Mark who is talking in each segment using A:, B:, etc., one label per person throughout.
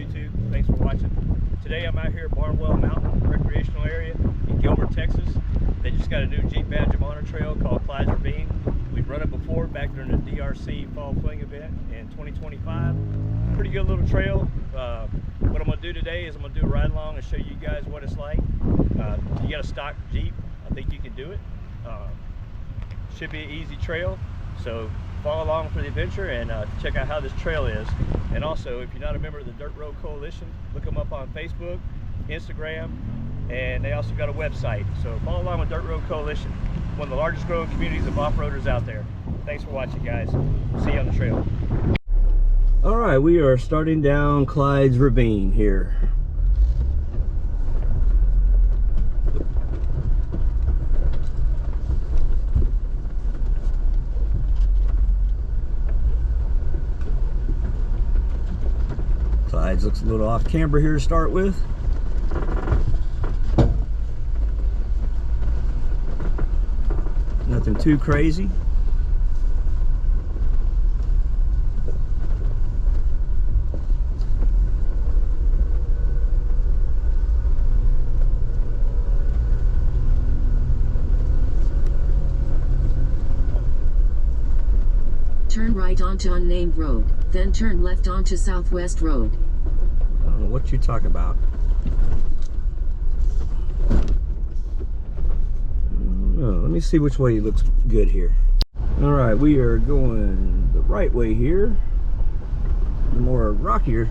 A: YouTube. Thanks for watching. Today I'm out here at Barnwell Mountain recreational area in Gilmer, Texas. They just got a new Jeep Badge of Honor trail called Clyde's Ravine. We've run it before back during the DRC Fall Fling event in 2025. Pretty good little trail. What I'm going to do today is I'm going to do a ride along and show you guys what it's like. You got a stock Jeep, I think you can do it. Should be an easy trail, so follow along for the adventure and check out how this trail is. And also, if you're not a member of the Dirt Road Coalition, look them up on Facebook, Instagram, and they also got a website. So follow along with Dirt Road Coalition, one of the largest growing communities of off-roaders out there. Thanks for watching, guys. See you on the trail. All right, we are starting down Clyde's Ravine here. Clyde's looks a little off camber here to start with. Nothing too crazy.
B: Turn right onto unnamed road, then turn left onto Southwest Road.
A: I don't know what you're talking about. Let me see which way looks good here. All right, we are going the right way here. The more rockier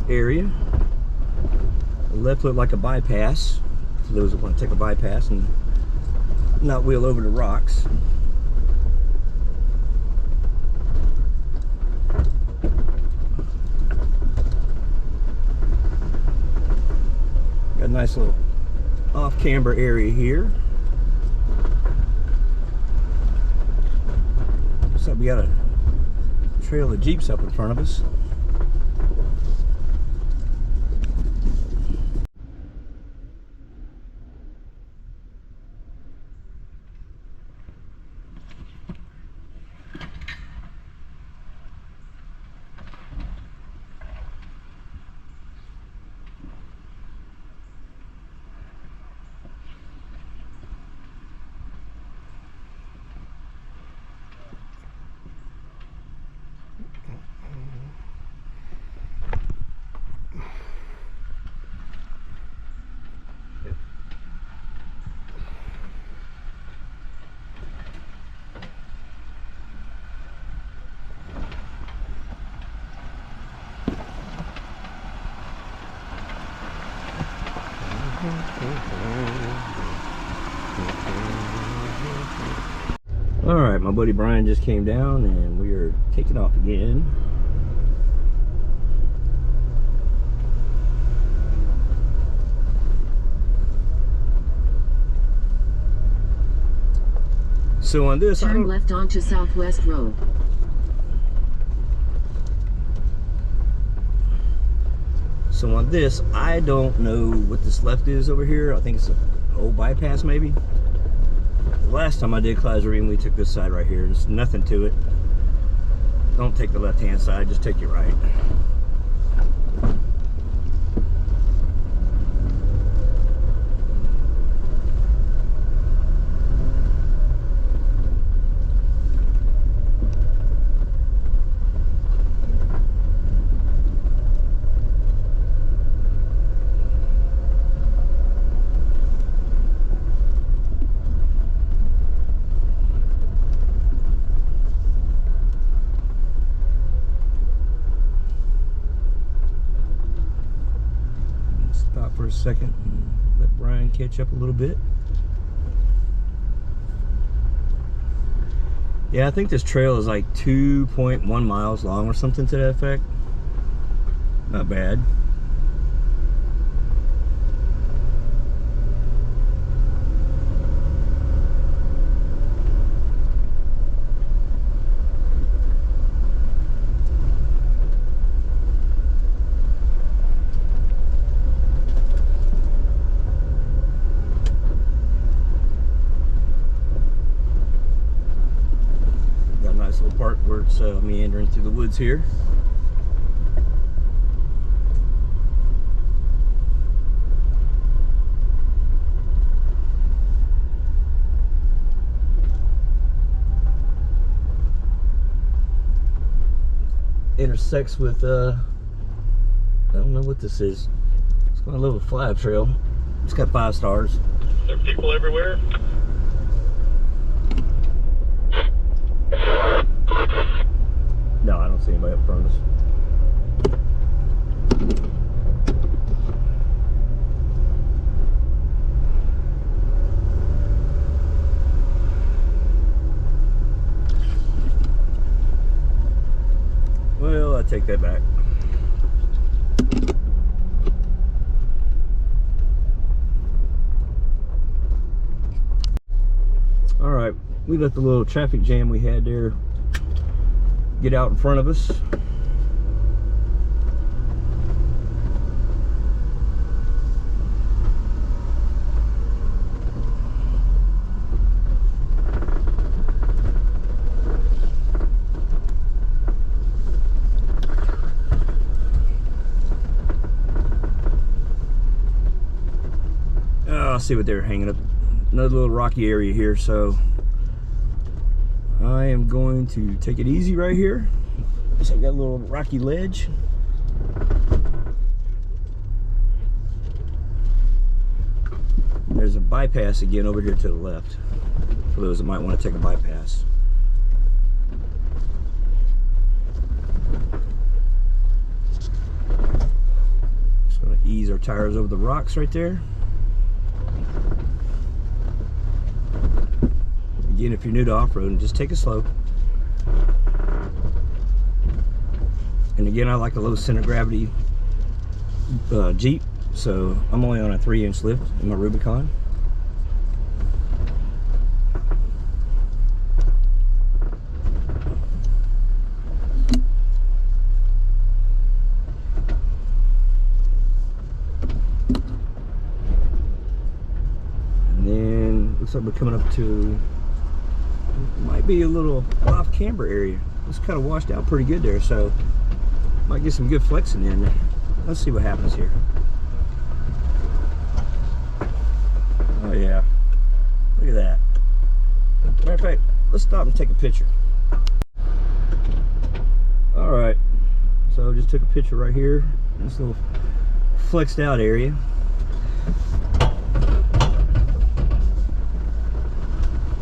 A: area. The left looked like a bypass, for those that want to take a bypass and not wheel over the rocks. Got a nice little off-camber area here. So we got a trail of Jeeps up in front of us. All right, my buddy Brian just came down and we are taking off again. So on this,
B: turn left onto Southwest Road.
A: So on this, I don't know what this left is over here. I think it's an old bypass maybe. The last time I did Clyde's Ravine, we took this side right here. There's nothing to it. Don't take the left-hand side, just take your right. For a second and let Brian catch up a little bit. Yeah, I think this trail is like 2.1 miles long or something to that effect. Not bad. Part where it's meandering through the woods here. intersects with I don't know what this is. It's got a little flag trail. It's got 5 stars.
C: There are people everywhere.
A: No, I don't see anybody up front of us. Well, I take that back. All right, we let the little traffic jam we had there get out in front of us. I'll see what they're hanging up. Another little rocky area here, so I am going to take it easy right here. So I've got a little rocky ledge. There's a bypass again over here to the left, for those that might want to take a bypass. Just going to ease our tires over the rocks right there. Again, if you're new to off-roading, just take it slow. And again, I like a low center gravity Jeep, so I'm only on a 3-inch lift in my Rubicon. And then looks like we're coming up to, might be a little off camber area. It's kind of washed out pretty good there, so might get some good flexing in there. Let's see what happens here. Oh yeah, look at that. Matter of fact, let's stop and take a picture. All right, so just took a picture right here, this little flexed out area.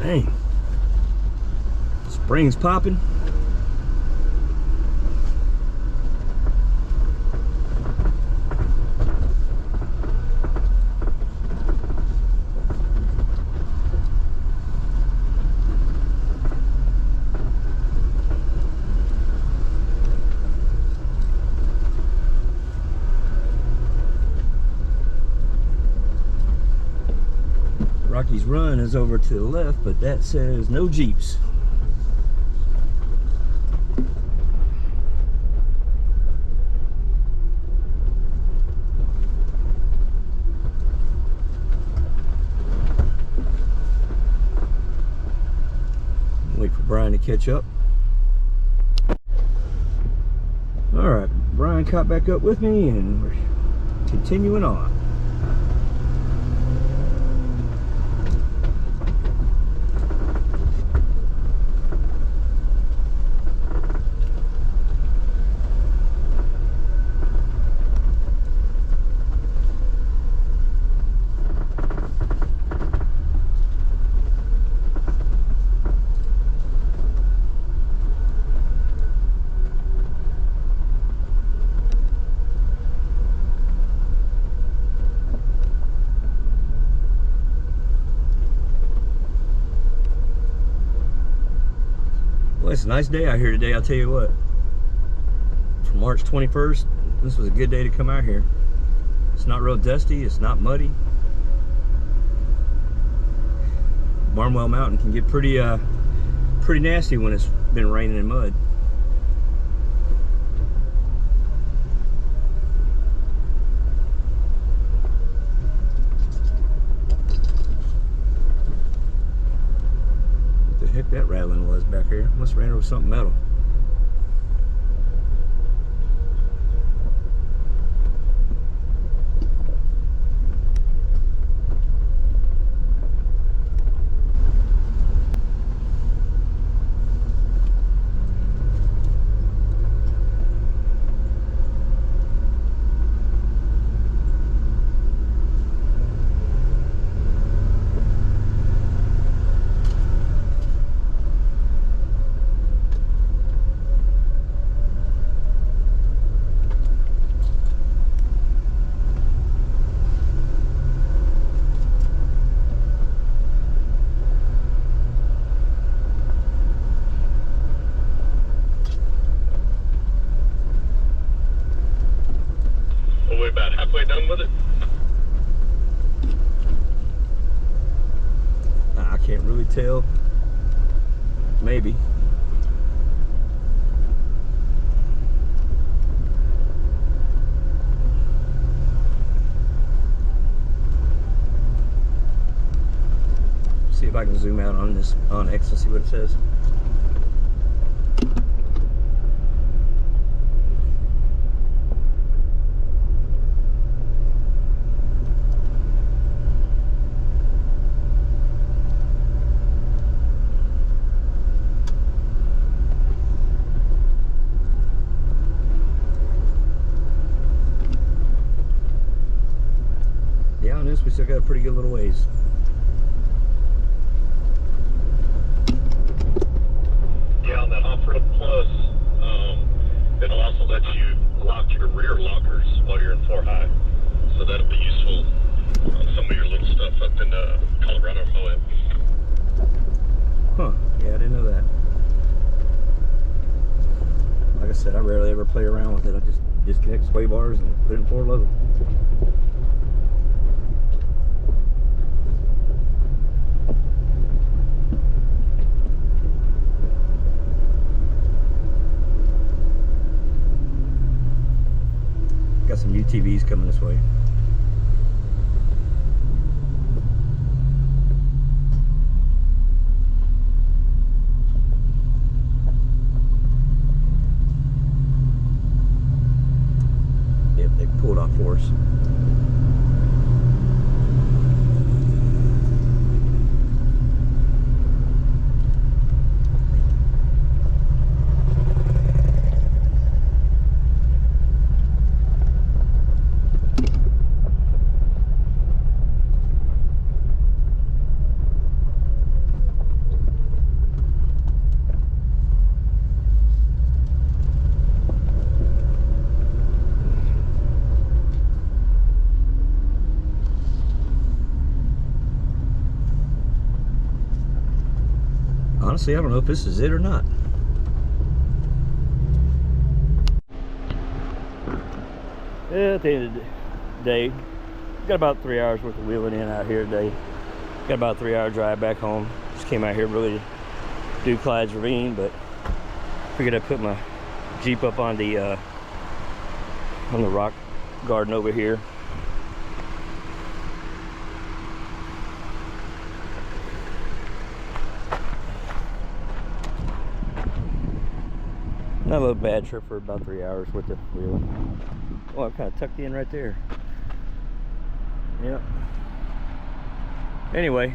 A: Dang, springs popping. Rocky's Run is over to the left, but that says no Jeeps. Wait for Brian to catch up. All right, Brian caught back up with me and we're continuing on. Well, it's a nice day out here today, I'll tell you what. For March 21st, this was a good day to come out here. It's not real dusty, it's not muddy. Barnwell Mountain can get pretty nasty when it's been raining and mud. What the heck that rattling was back here? Must have ran over something metal. tell. Maybe. See if I can zoom out on this Onyx and see what it says. Yeah, on this we still got a pretty good little ways.
C: Yeah, on that off-road plus, it'll also let you lock your rear lockers while you're in 4 high. So that'll be useful on some of your little stuff up in Colorado and Moab.
A: Huh, yeah, I didn't know that. Like I said, I rarely ever play around with it. I just disconnect sway bars and put it in forward load. Got some UTVs coming this way. Yep, they pulled off for us. Honestly, I don't know if this is it or not. Yeah, at the end of the day, got about 3 hours worth of wheeling in out here today. Got about a 3-hour drive back home. Just came out here really to do Clyde's Ravine, but figured I'd put my Jeep up on the rock garden over here. Not a bad trip for about 3 hours worth of wheeling. Oh, I'm kind of tucked in right there. Yep. Anyway,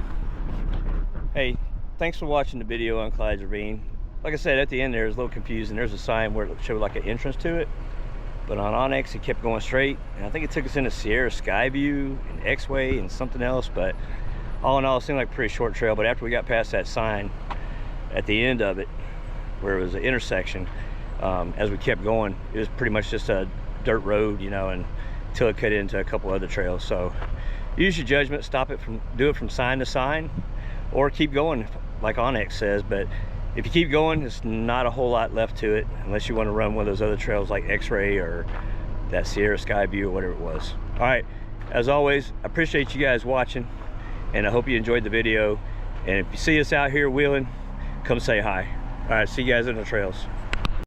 A: hey, thanks for watching the video on Clyde's Ravine. Like I said, at the end there, it was a little confusing. There's a sign where it showed like an entrance to it, but on Onyx it kept going straight, and I think it took us into Sierra Skyview and X-Way and something else. But all in all, it seemed like a pretty short trail. But after we got past that sign at the end of it, where it was an intersection, as we kept going, it was pretty much just a dirt road, you know, and until it cut into a couple other trails. So use your judgment, do it from sign to sign, or keep going like Onyx says. But if you keep going, there's not a whole lot left to it unless you want to run one of those other trails like X-Ray or that Sierra Skyview or whatever it was. All right, as always, I appreciate you guys watching, and I hope you enjoyed the video. And if you see us out here wheeling, come say hi. All right, see you guys on the trails.